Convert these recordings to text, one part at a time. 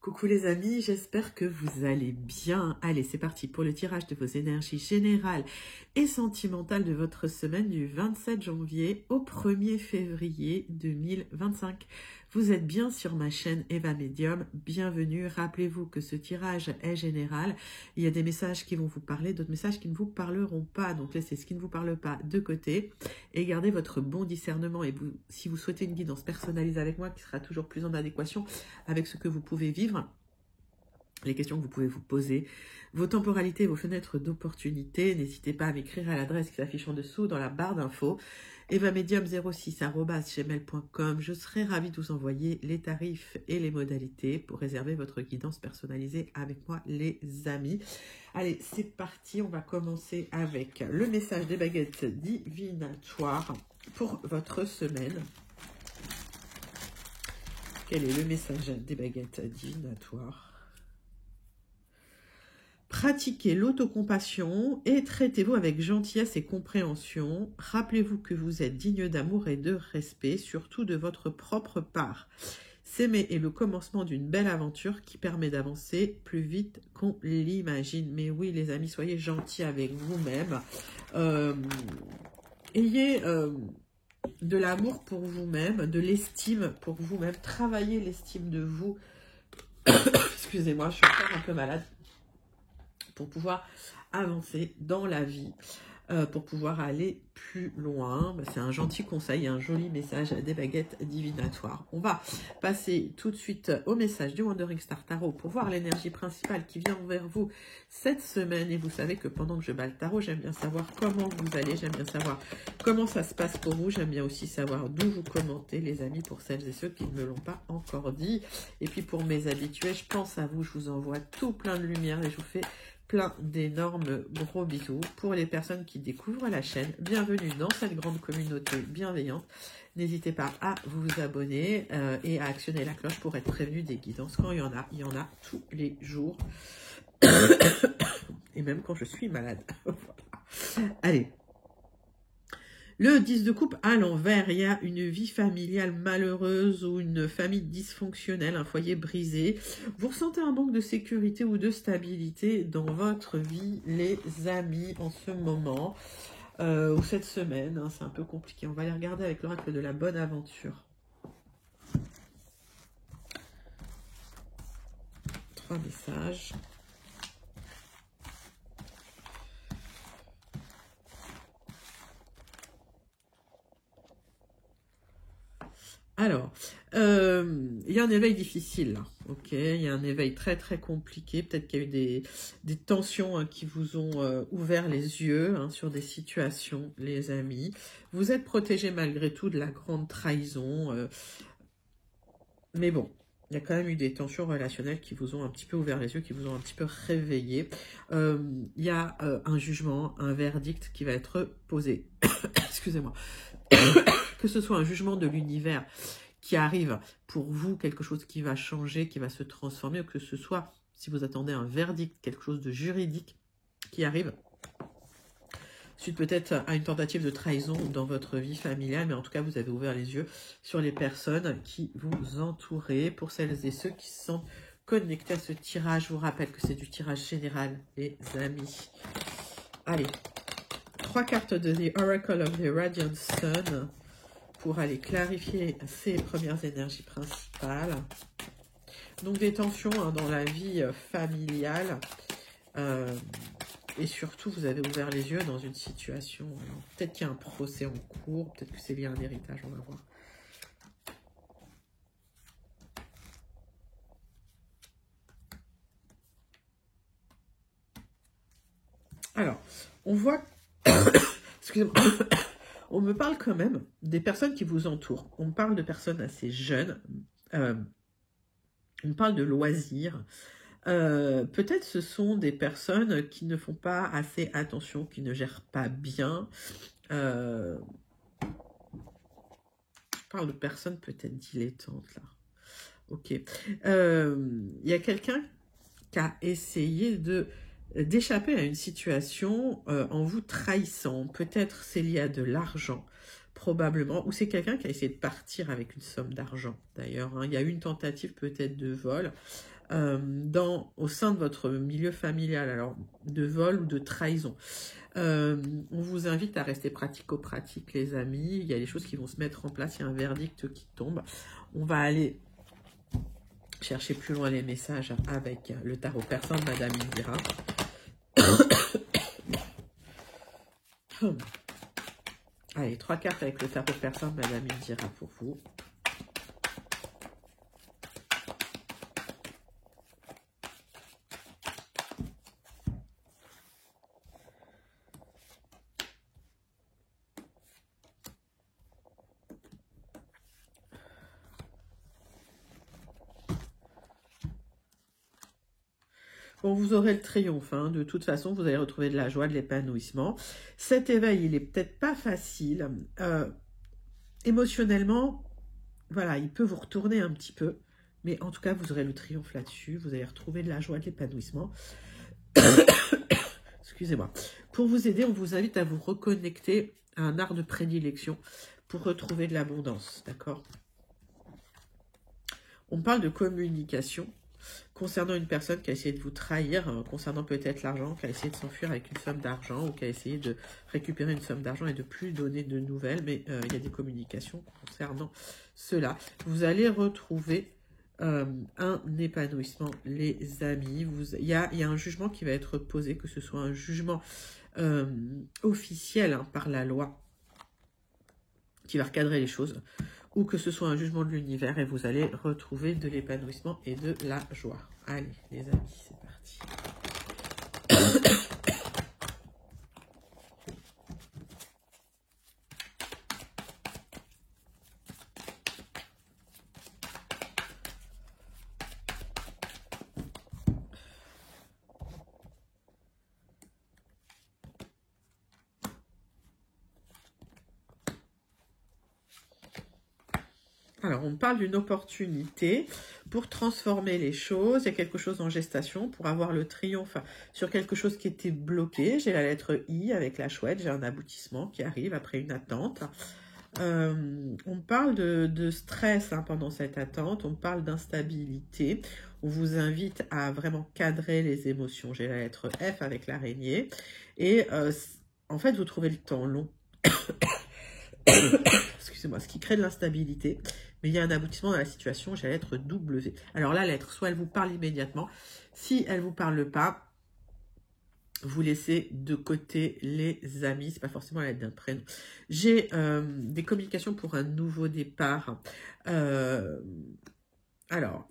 Coucou les amis, j'espère que vous allez bien. Allez, c'est parti pour le tirage de vos énergies générales et sentimentales de votre semaine du 27 janvier au 1er février 2025. Vous êtes bien sur ma chaîne Eva Medium, bienvenue. Rappelez-vous que ce tirage est général. Il y a des messages qui vont vous parler, d'autres messages qui ne vous parleront pas. Donc laissez ce qui ne vous parle pas de côté et gardez votre bon discernement. Et vous, si vous souhaitez une guidance personnalisée avec moi qui sera toujours plus en adéquation avec ce que vous pouvez vivre, les questions que vous pouvez vous poser, vos temporalités, vos fenêtres d'opportunité, n'hésitez pas à m'écrire à l'adresse qui s'affiche en dessous dans la barre d'infos, evamedium06@gmail.com. Je serai ravie de vous envoyer les tarifs et les modalités pour réserver votre guidance personnalisée avec moi, les amis. Allez, c'est parti, on va commencer avec le message des baguettes divinatoires pour votre semaine. Quel est le message des baguettes divinatoires ? Pratiquez l'autocompassion et traitez-vous avec gentillesse et compréhension. Rappelez-vous que vous êtes digne d'amour et de respect, surtout de votre propre part. S'aimer est le commencement d'une belle aventure qui permet d'avancer plus vite qu'on l'imagine. Mais oui, les amis, soyez gentils avec vous-même. Ayez de l'amour pour vous-même, de l'estime pour vous-même. Travaillez l'estime de vous. Excusez-moi, je suis encore un peu malade. Pour pouvoir avancer dans la vie, pour pouvoir aller plus loin. C'est un gentil conseil, un joli message des baguettes divinatoires. On va passer tout de suite au message du Wandering Star Tarot pour voir l'énergie principale qui vient vers vous cette semaine. Et vous savez que pendant que je bats le tarot, j'aime bien savoir comment vous allez, j'aime bien savoir comment ça se passe pour vous, j'aime bien aussi savoir d'où vous commentez, les amis, pour celles et ceux qui ne me l'ont pas encore dit. Et puis pour mes habitués, je pense à vous, je vous envoie tout plein de lumière et je vous fais plein d'énormes gros bisous. Pour les personnes qui découvrent la chaîne, bienvenue dans cette grande communauté bienveillante. N'hésitez pas à vous abonner et à actionner la cloche pour être prévenu des guidances. Quand il y en a tous les jours. Et même quand je suis malade. Voilà. Allez. Le 10 de coupe à l'envers, il y a une vie familiale malheureuse ou une famille dysfonctionnelle, un foyer brisé. Vous ressentez un manque de sécurité ou de stabilité dans votre vie, les amis, en ce moment ou cette semaine. Hein, c'est un peu compliqué. On va les regarder avec l'oracle de la bonne aventure. 3 messages. Alors, il y a un éveil difficile, là. Ok, il y a un éveil très très compliqué. Peut-être qu'il y a eu des tensions hein, qui vous ont ouvert les yeux hein, sur des situations, les amis. Vous êtes protégés malgré tout de la grande trahison. Mais bon, il y a quand même eu des tensions relationnelles qui vous ont un petit peu ouvert les yeux, qui vous ont un petit peu réveillé. Il y a un jugement, un verdict qui va être posé. Excusez-moi. Que ce soit un jugement de l'univers qui arrive pour vous, quelque chose qui va changer, qui va se transformer, ou que ce soit, si vous attendez un verdict, quelque chose de juridique qui arrive, suite peut-être à une tentative de trahison dans votre vie familiale, mais en tout cas, vous avez ouvert les yeux sur les personnes qui vous entourent. Pour celles et ceux qui se sentent connectés à ce tirage, je vous rappelle que c'est du tirage général, les amis. Allez, 3 cartes de The Oracle of the Radiant Sun pour aller clarifier ces premières énergies principales. Donc des tensions hein, dans la vie familiale. Et surtout, vous avez ouvert les yeux dans une situation. Peut-être qu'il y a un procès en cours, peut-être que c'est lié à un héritage, on va voir. Alors, on voit... Excusez-moi. On me parle quand même des personnes qui vous entourent. On me parle de personnes assez jeunes. On me parle de loisirs. Peut-être ce sont des personnes qui ne font pas assez attention, qui ne gèrent pas bien. Je parle de personnes peut-être dilettantes là. Ok. Il y a quelqu'un qui a essayé d'échapper à une situation en vous trahissant. Peut-être c'est lié à de l'argent, probablement, ou c'est quelqu'un qui a essayé de partir avec une somme d'argent, d'ailleurs. Hein. Il y a eu une tentative peut-être de vol. au sein de votre milieu familial, alors de vol ou de trahison. On vous invite à rester pratico-pratique, les amis. Il y a des choses qui vont se mettre en place, il y a un verdict qui tombe. On va aller chercher plus loin les messages avec le tarot persan de Madame Indira. Allez, 3 cartes avec le tarot persan de Madame Indira pour vous. Bon, vous aurez le triomphe, hein. De toute façon, vous allez retrouver de la joie, de l'épanouissement. Cet éveil, il est peut-être pas facile. Émotionnellement, voilà, il peut vous retourner un petit peu. Mais en tout cas, vous aurez le triomphe là-dessus. Vous allez retrouver de la joie, de l'épanouissement. Excusez-moi. Pour vous aider, on vous invite à vous reconnecter à un art de prédilection pour retrouver de l'abondance, d'accord? On parle de communication concernant une personne qui a essayé de vous trahir, concernant peut-être l'argent, qui a essayé de s'enfuir avec une somme d'argent ou qui a essayé de récupérer une somme d'argent et de plus donner de nouvelles, mais il y a des communications concernant cela. Vous allez retrouver un épanouissement, les amis. Il y a un jugement qui va être posé, que ce soit un jugement officiel, hein, par la loi, qui va recadrer les choses, ou que ce soit un jugement de l'univers, et vous allez retrouver de l'épanouissement et de la joie. Allez, les amis, c'est parti. Alors, on parle d'une opportunité pour transformer les choses. Il y a quelque chose en gestation pour avoir le triomphe sur quelque chose qui était bloqué. J'ai la lettre I avec la chouette. J'ai un aboutissement qui arrive après une attente. On parle de stress, hein, pendant cette attente. On parle d'instabilité. On vous invite à vraiment cadrer les émotions. J'ai la lettre F avec l'araignée. Et en fait, vous trouvez le temps long. Excusez-moi, ce qui crée de l'instabilité. Mais il y a un aboutissement dans la situation, j'ai la lettre W. Alors la lettre, soit elle vous parle immédiatement. Si elle ne vous parle pas, vous laissez de côté les amis. C'est pas forcément la lettre d'un prénom. J'ai des communications pour un nouveau départ. Alors,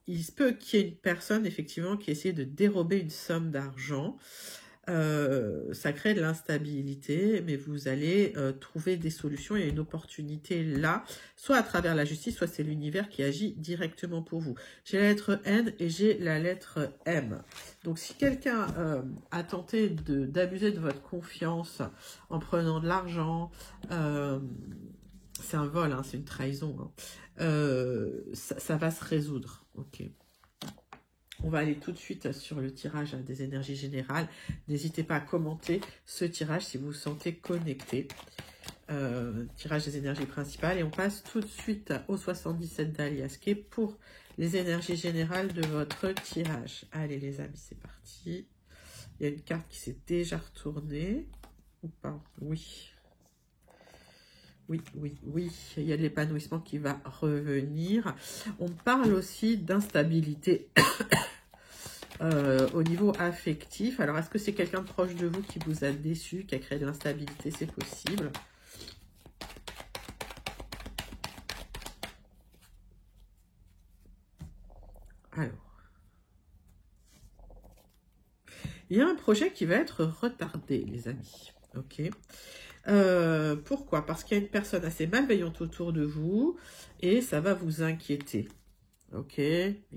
il se peut qu'il y ait une personne, effectivement, qui essaie de dérober une somme d'argent. Ça crée de l'instabilité, mais vous allez trouver des solutions. Il y a une opportunité là, soit à travers la justice, soit c'est l'univers qui agit directement pour vous. J'ai la lettre N et j'ai la lettre M. Donc si quelqu'un a tenté d'abuser de votre confiance en prenant de l'argent, c'est un vol, hein, c'est une trahison, hein. Ça va se résoudre, ok. On va aller tout de suite sur le tirage des énergies générales. N'hésitez pas à commenter ce tirage si vous vous sentez connecté. Tirage des énergies principales. Et on passe tout de suite au 77 d'Aliaské pour les énergies générales de votre tirage. Allez les amis, c'est parti. Il y a une carte qui s'est déjà retournée. Ou pas? Oui. Oui, oui, oui. Il y a de l'épanouissement qui va revenir. On parle aussi d'instabilité. Au niveau affectif. Alors, est-ce que c'est quelqu'un de proche de vous qui vous a déçu, qui a créé de l'instabilité? C'est possible. Alors. Il y a un projet qui va être retardé, les amis. Ok. Pourquoi? Parce qu'il y a une personne assez malveillante autour de vous et ça va vous inquiéter. Ok,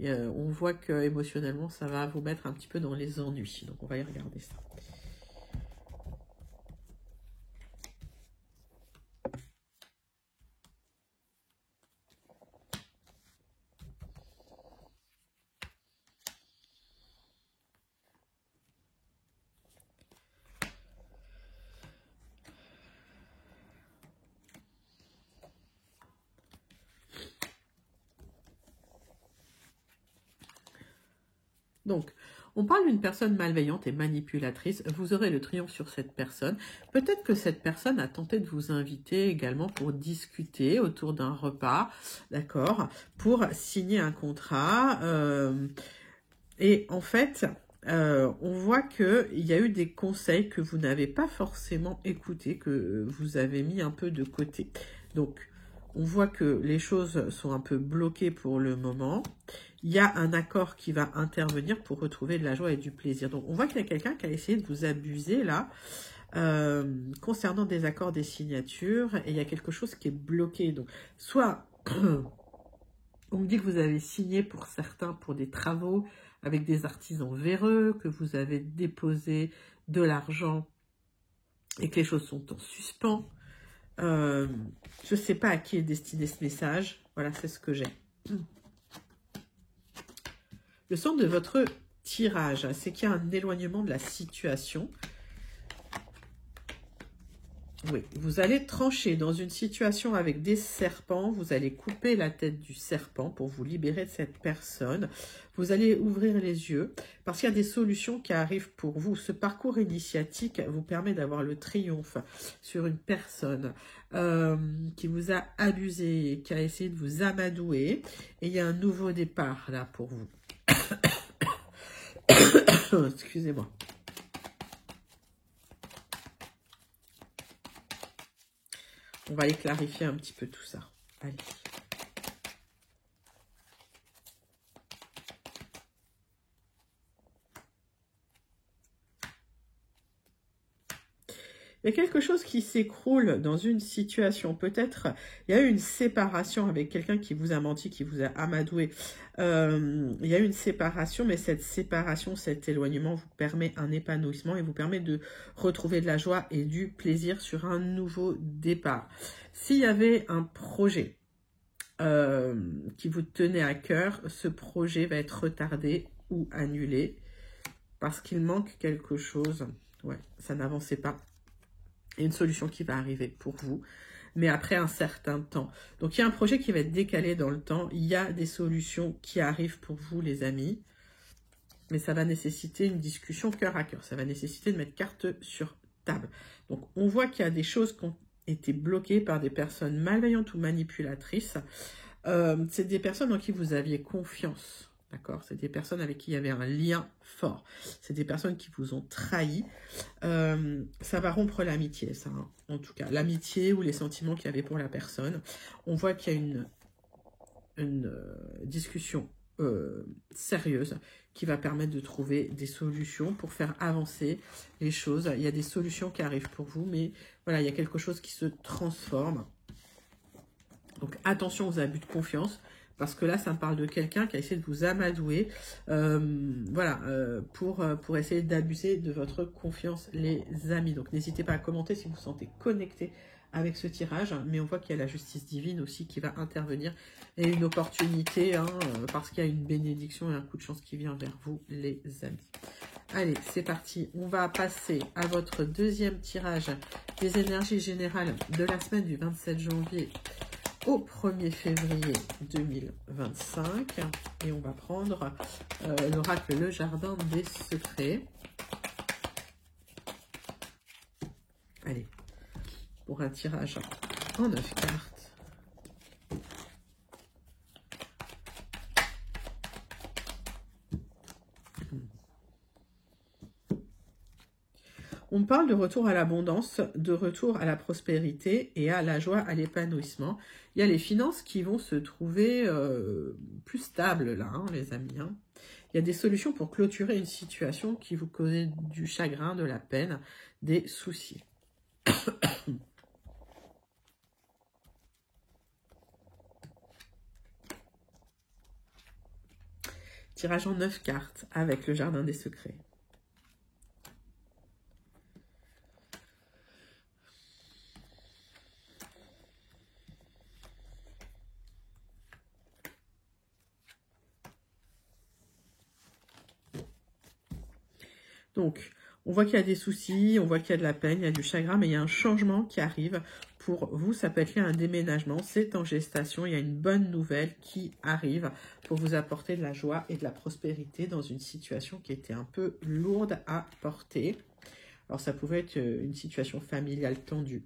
on voit que émotionnellement, ça va vous mettre un petit peu dans les ennuis. Donc, on va y regarder ça. Donc, on parle d'une personne malveillante et manipulatrice. Vous aurez le triomphe sur cette personne. Peut-être que cette personne a tenté de vous inviter également pour discuter autour d'un repas, d'accord, pour signer un contrat. Et en fait, on voit qu'il y a eu des conseils que vous n'avez pas forcément écoutés, que vous avez mis un peu de côté. Donc, on voit que les choses sont un peu bloquées pour le moment. Il y a un accord qui va intervenir pour retrouver de la joie et du plaisir. Donc, on voit qu'il y a quelqu'un qui a essayé de vous abuser là, concernant des accords, des signatures, et il y a quelque chose qui est bloqué. Donc, soit on me dit que vous avez signé pour certains pour des travaux avec des artisans véreux, que vous avez déposé de l'argent et que les choses sont en suspens. Je ne sais pas à qui est destiné ce message. Voilà, c'est ce que j'ai. Le sens de votre tirage, c'est qu'il y a un éloignement de la situation. Oui, vous allez trancher dans une situation avec des serpents, vous allez couper la tête du serpent pour vous libérer de cette personne. Vous allez ouvrir les yeux parce qu'il y a des solutions qui arrivent pour vous. Ce parcours initiatique vous permet d'avoir le triomphe sur une personne qui vous a abusé, qui a essayé de vous amadouer. Et il y a un nouveau départ là pour vous. Excusez-moi. On va aller clarifier un petit peu tout ça. Allez. Il y a quelque chose qui s'écroule dans une situation. Peut-être il y a eu une séparation avec quelqu'un qui vous a menti, qui vous a amadoué. Il y a eu une séparation, mais cette séparation, cet éloignement vous permet un épanouissement et vous permet de retrouver de la joie et du plaisir sur un nouveau départ. S'il y avait un projet qui vous tenait à cœur, ce projet va être retardé ou annulé parce qu'il manque quelque chose. Ouais, ça n'avançait pas. Il y a une solution qui va arriver pour vous, mais après un certain temps. Donc, il y a un projet qui va être décalé dans le temps. Il y a des solutions qui arrivent pour vous, les amis. Mais ça va nécessiter une discussion cœur à cœur. Ça va nécessiter de mettre carte sur table. Donc, on voit qu'il y a des choses qui ont été bloquées par des personnes malveillantes ou manipulatrices. C'est des personnes en qui vous aviez confiance. D'accord? C'est des personnes avec qui il y avait un lien fort. C'est des personnes qui vous ont trahi. Ça va rompre l'amitié, ça. Hein. En tout cas, l'amitié ou les sentiments qu'il y avait pour la personne. On voit qu'il y a une discussion sérieuse qui va permettre de trouver des solutions pour faire avancer les choses. Il y a des solutions qui arrivent pour vous, mais voilà, il y a quelque chose qui se transforme. Donc, attention aux abus de confiance. Parce que là, ça me parle de quelqu'un qui a essayé de vous amadouer, voilà, pour essayer d'abuser de votre confiance, les amis. Donc, n'hésitez pas à commenter si vous vous sentez connecté avec ce tirage. Mais on voit qu'il y a la justice divine aussi qui va intervenir. Et une opportunité, hein, parce qu'il y a une bénédiction et un coup de chance qui vient vers vous, les amis. Allez, c'est parti. On va passer à votre deuxième tirage des énergies générales de la semaine du 27 janvier au 1er février 2025. Et on va prendre l'oracle Le Jardin des Secrets. Allez, pour un tirage en 9 cartes. On parle de retour à l'abondance, de retour à la prospérité et à la joie, à l'épanouissement. Il y a les finances qui vont se trouver plus stables là, hein, les amis. Hein. Il y a des solutions pour clôturer une situation qui vous causait du chagrin, de la peine, des soucis. Tirage en 9 cartes avec le Jardin des Secrets. Donc, on voit qu'il y a des soucis, on voit qu'il y a de la peine, il y a du chagrin, mais il y a un changement qui arrive pour vous, ça peut être lié à un déménagement. C'est en gestation. Il y a une bonne nouvelle qui arrive pour vous apporter de la joie et de la prospérité dans une situation qui était un peu lourde à porter. Alors, ça pouvait être une situation familiale tendue.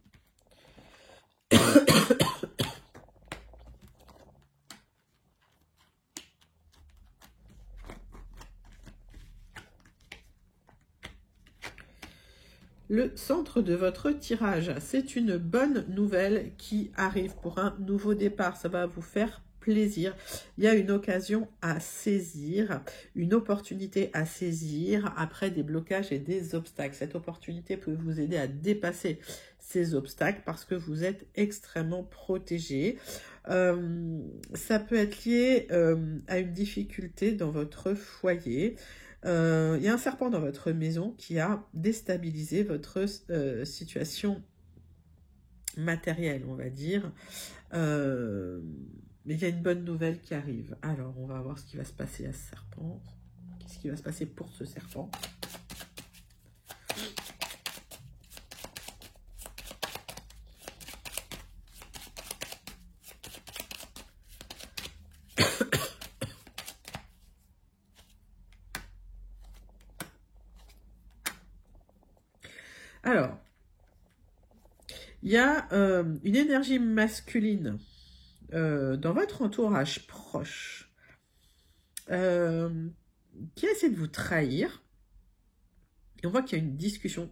Le centre de votre tirage, c'est une bonne nouvelle qui arrive pour un nouveau départ. Ça va vous faire plaisir. Il y a une occasion à saisir, une opportunité à saisir après des blocages et des obstacles. Cette opportunité peut vous aider à dépasser ces obstacles parce que vous êtes extrêmement protégé. Ça peut être lié à une difficulté dans votre foyer. Il y a un serpent dans votre maison qui a déstabilisé votre situation matérielle, on va dire. Mais il y a une bonne nouvelle qui arrive. Alors, on va voir ce qui va se passer à ce serpent. Qu'est-ce qui va se passer pour ce serpent ? Alors, il y a une énergie masculine dans votre entourage proche qui essaie de vous trahir. Et on voit qu'il y a une discussion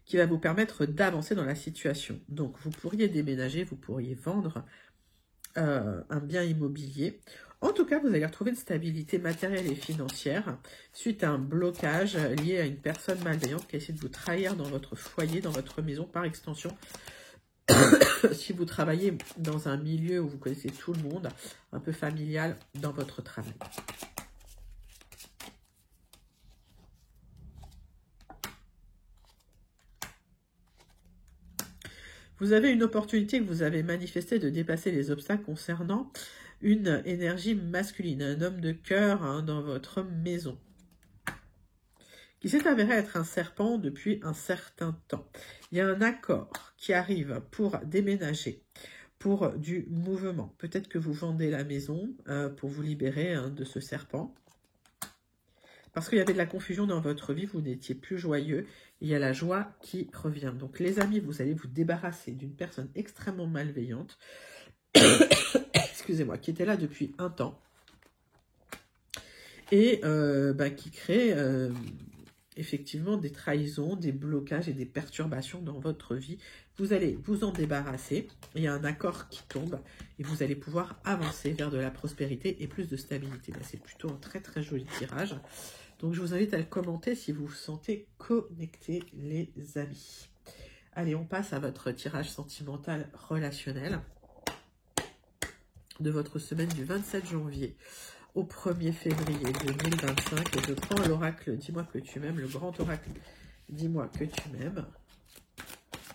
qui va vous permettre d'avancer dans la situation. Donc, vous pourriez déménager, vous pourriez vendre un bien immobilier. En tout cas, vous allez retrouver une stabilité matérielle et financière suite à un blocage lié à une personne malveillante qui essaie de vous trahir dans votre foyer, dans votre maison, par extension. Si vous travaillez dans un milieu où vous connaissez tout le monde, un peu familial dans votre travail. Vous avez une opportunité que vous avez manifestée de dépasser les obstacles concernant une énergie masculine, un homme de cœur dans votre maison, qui s'est avéré être un serpent depuis un certain temps. Il y a un accord qui arrive pour déménager, pour du mouvement. Peut-être que vous vendez la maison pour vous libérer de ce serpent. Parce qu'il y avait de la confusion dans votre vie, vous n'étiez plus joyeux. Il y a la joie qui revient. Donc les amis, vous allez vous débarrasser d'une personne extrêmement malveillante, excusez-moi, qui était là depuis un temps, et qui crée effectivement des trahisons, des blocages et des perturbations dans votre vie. Vous allez vous en débarrasser. Il y a un accord qui tombe et vous allez pouvoir avancer vers de la prospérité et plus de stabilité. C'est plutôt un très très joli tirage. Donc je vous invite à le commenter si vous vous sentez connecté, les amis. Allez, on passe à votre tirage sentimental relationnel de votre semaine du 27 janvier au 1er février 2025. Et je prends l'oracle Dis-moi que tu m'aimes, le grand oracle Dis-moi que tu m'aimes,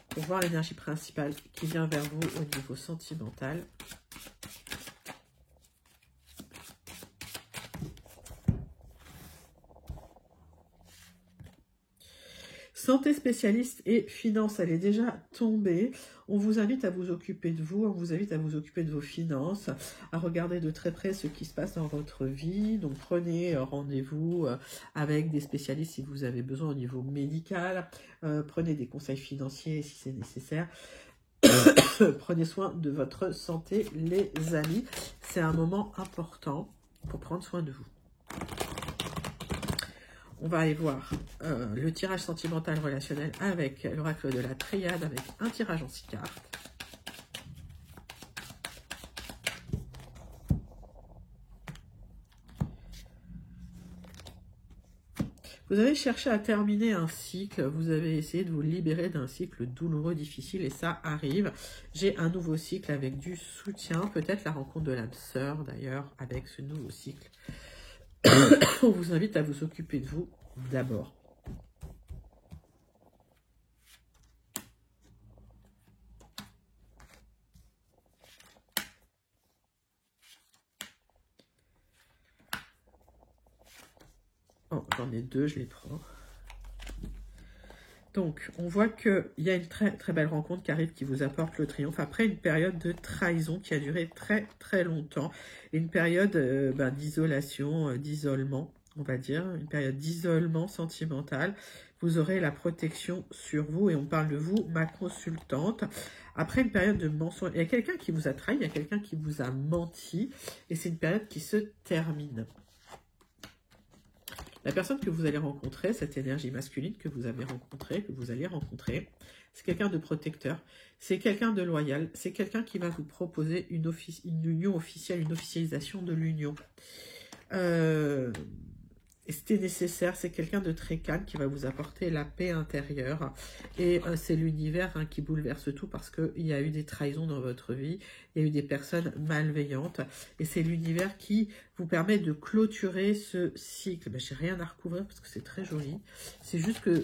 pour voir l'énergie principale qui vient vers vous au niveau sentimental. Santé spécialiste et finances, elle est déjà tombée. On vous invite à vous occuper de vous, on vous invite à vous occuper de vos finances, à regarder de très près ce qui se passe dans votre vie. Donc prenez rendez-vous avec des spécialistes si vous avez besoin au niveau médical. Prenez des conseils financiers si c'est nécessaire. Prenez soin de votre santé, les amis. C'est un moment important pour prendre soin de vous. On va aller voir le tirage sentimental relationnel avec l'oracle de la triade, avec un tirage en 6 cartes. Vous avez cherché à terminer un cycle, vous avez essayé de vous libérer d'un cycle douloureux, difficile, et ça arrive. J'ai un nouveau cycle avec du soutien, peut-être la rencontre de l'âme sœur d'ailleurs, avec ce nouveau cycle. On vous invite à vous occuper de vous d'abord. Oh, j'en ai deux, je les prends. Donc, on voit qu'il y a une très très belle rencontre qui arrive, qui vous apporte le triomphe, après une période de trahison qui a duré très très longtemps, et une période d'isolation, d'isolement, on va dire, une période d'isolement sentimental. Vous aurez la protection sur vous, et on parle de vous, ma consultante. Après une période de mensonge, il y a quelqu'un qui vous a trahi, il y a quelqu'un qui vous a menti, et c'est une période qui se termine. La personne que vous allez rencontrer, cette énergie masculine que vous avez rencontrée, que vous allez rencontrer, c'est quelqu'un de protecteur, c'est quelqu'un de loyal, c'est quelqu'un qui va vous proposer une union officielle, une officialisation de l'union. C'était nécessaire, c'est quelqu'un de très calme qui va vous apporter la paix intérieure. Et c'est l'univers qui bouleverse tout parce qu'il y a eu des trahisons dans votre vie, il y a eu des personnes malveillantes. Et c'est l'univers qui vous permet de clôturer ce cycle. Ben, j'ai rien à recouvrir parce que c'est très joli. C'est juste que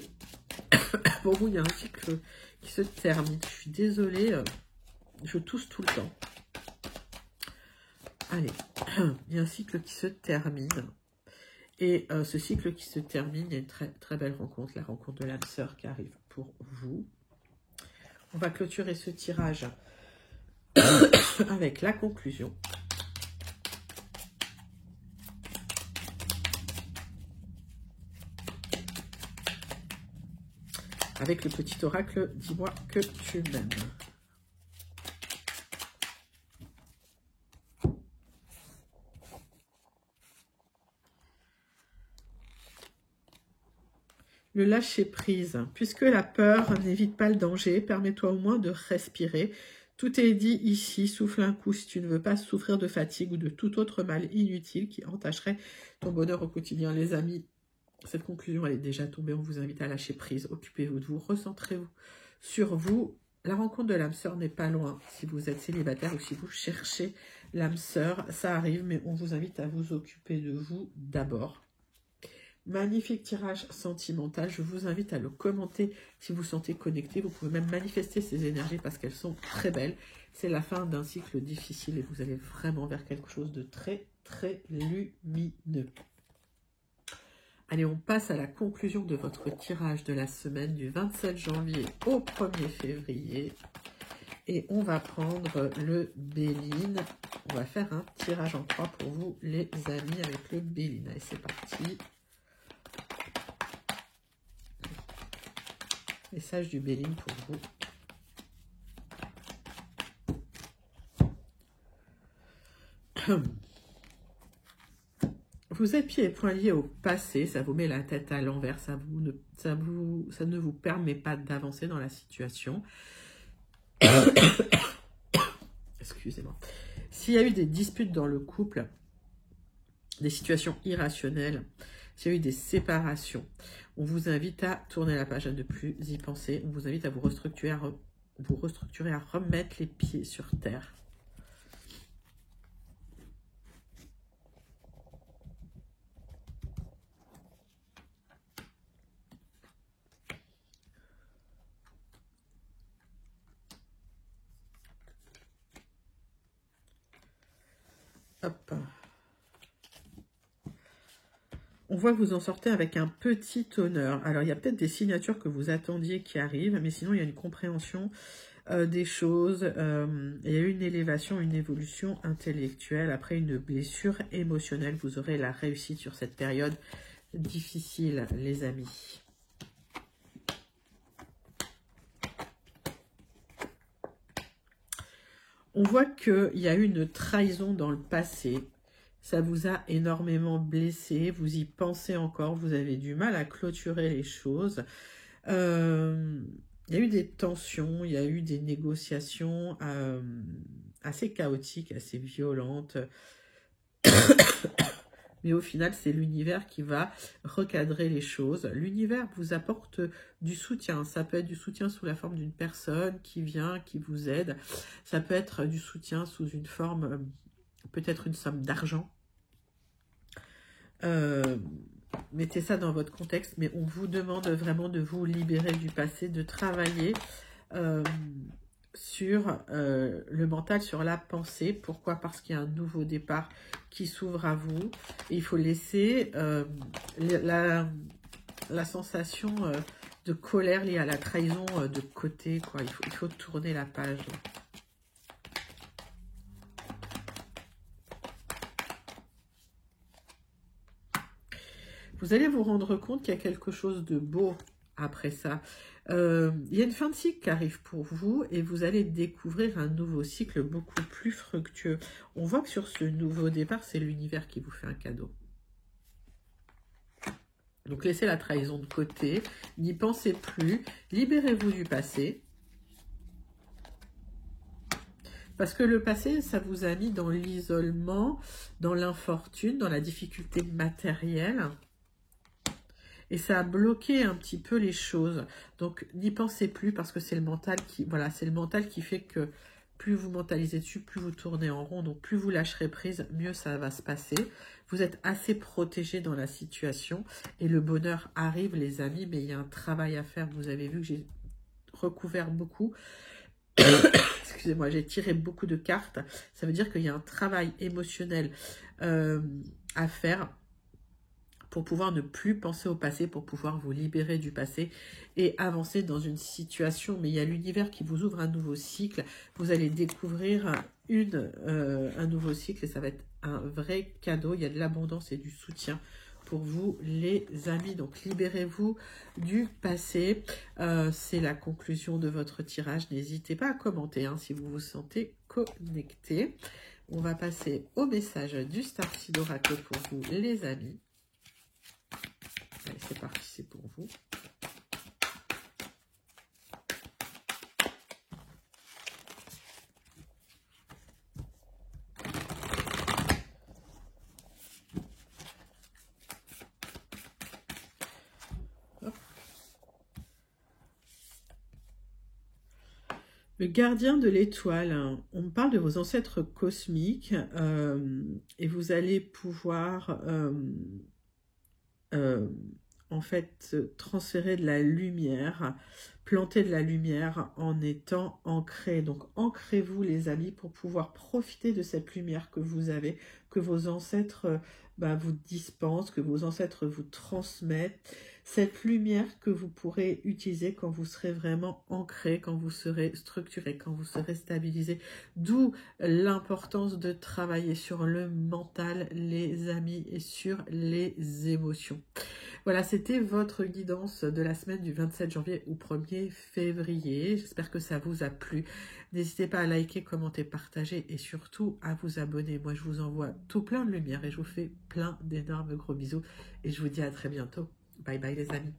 pour vous, il y a un cycle qui se termine. Je suis désolée, je tousse tout le temps. Allez, il y a un cycle qui se termine. Et ce cycle qui se termine, il y a une très, très belle rencontre, la rencontre de l'âme sœur qui arrive pour vous. On va clôturer ce tirage avec la conclusion. Avec le petit oracle, dis-moi que tu m'aimes. Le lâcher-prise. Puisque la peur n'évite pas le danger, permets-toi au moins de respirer. Tout est dit ici, souffle un coup si tu ne veux pas souffrir de fatigue ou de tout autre mal inutile qui entacherait ton bonheur au quotidien. Les amis, cette conclusion elle est déjà tombée, on vous invite à lâcher prise, occupez-vous de vous, recentrez-vous sur vous. La rencontre de l'âme sœur n'est pas loin, si vous êtes célibataire ou si vous cherchez l'âme sœur, ça arrive, mais on vous invite à vous occuper de vous d'abord. Magnifique tirage sentimental, je vous invite à le commenter si vous sentez connecté, vous pouvez même manifester ces énergies parce qu'elles sont très belles. C'est la fin d'un cycle difficile et vous allez vraiment vers quelque chose de très très lumineux. Allez, on passe à la conclusion de votre tirage de la semaine du 27 janvier au 1er février. Et on va prendre le Béline. On va faire un tirage en 3 pour vous les amis avec le Béline. Allez, c'est parti. Message du Béline pour vous. Vous êtes pieds et poings liés au passé, ça vous met la tête à l'envers, ça ne vous permet pas d'avancer dans la situation. Excusez-moi. S'il y a eu des disputes dans le couple, des situations irrationnelles, s'il y a eu des séparations, on vous invite à tourner la page, à ne plus y penser. On vous invite à vous restructurer, à remettre les pieds sur terre. Hop. On voit que vous en sortez avec un petit honneur. Alors, il y a peut-être des signatures que vous attendiez qui arrivent, mais sinon, il y a une compréhension des choses. Il y a eu une élévation, une évolution intellectuelle. Après une blessure émotionnelle, vous aurez la réussite sur cette période difficile, les amis. On voit qu'il y a eu une trahison dans le passé. Ça vous a énormément blessé, vous y pensez encore, vous avez du mal à clôturer les choses. Il y a eu des tensions, il y a eu des négociations assez chaotiques, assez violentes. Mais au final, c'est l'univers qui va recadrer les choses. L'univers vous apporte du soutien. Ça peut être du soutien sous la forme d'une personne qui vient, qui vous aide. Ça peut être du soutien sous une forme, peut-être une somme d'argent. Mettez ça dans votre contexte, mais on vous demande vraiment de vous libérer du passé, de travailler sur le mental, sur la pensée. Pourquoi? Parce qu'il y a un nouveau départ qui s'ouvre à vous. Et il faut laisser la sensation de colère liée à la trahison de côté, quoi. Il faut tourner la page. Vous allez vous rendre compte qu'il y a quelque chose de beau après ça. Il y a une fin de cycle qui arrive pour vous et vous allez découvrir un nouveau cycle beaucoup plus fructueux. On voit que sur ce nouveau départ, c'est l'univers qui vous fait un cadeau. Donc laissez la trahison de côté, n'y pensez plus, libérez-vous du passé. Parce que le passé, ça vous a mis dans l'isolement, dans l'infortune, dans la difficulté matérielle. Et ça a bloqué un petit peu les choses. Donc n'y pensez plus parce que c'est le mental qui, voilà, c'est le mental qui fait que plus vous mentalisez dessus, plus vous tournez en rond. Donc plus vous lâcherez prise, mieux ça va se passer. Vous êtes assez protégé dans la situation et le bonheur arrive, les amis. Mais il y a un travail à faire. Vous avez vu que j'ai recouvert beaucoup. Excusez-moi, j'ai tiré beaucoup de cartes. Ça veut dire qu'il y a un travail émotionnel à faire pour pouvoir ne plus penser au passé, pour pouvoir vous libérer du passé et avancer dans une situation. Mais il y a l'univers qui vous ouvre un nouveau cycle. Vous allez découvrir un nouveau cycle et ça va être un vrai cadeau. Il y a de l'abondance et du soutien pour vous, les amis. Donc, libérez-vous du passé. C'est la conclusion de votre tirage. N'hésitez pas à commenter si vous vous sentez connecté. On va passer au message du Starseed Oracle pour vous, les amis. Allez, c'est parti, c'est pour vous. Hop. Le gardien de l'étoile, on parle de vos ancêtres cosmiques et vous allez pouvoir en fait transférer de la lumière, planter de la lumière en étant ancré. Donc ancrez-vous les amis pour pouvoir profiter de cette lumière que vous avez, que vos ancêtres vous dispensent, que vos ancêtres vous transmettent. Cette lumière que vous pourrez utiliser quand vous serez vraiment ancré, quand vous serez structuré, quand vous serez stabilisé. D'où l'importance de travailler sur le mental, les amis, et sur les émotions. Voilà, c'était votre guidance de la semaine du 27 janvier au 1er février. J'espère que ça vous a plu. N'hésitez pas à liker, commenter, partager et surtout à vous abonner. Moi, je vous envoie tout plein de lumière et je vous fais plein d'énormes gros bisous. Et je vous dis à très bientôt. Bye bye les amis.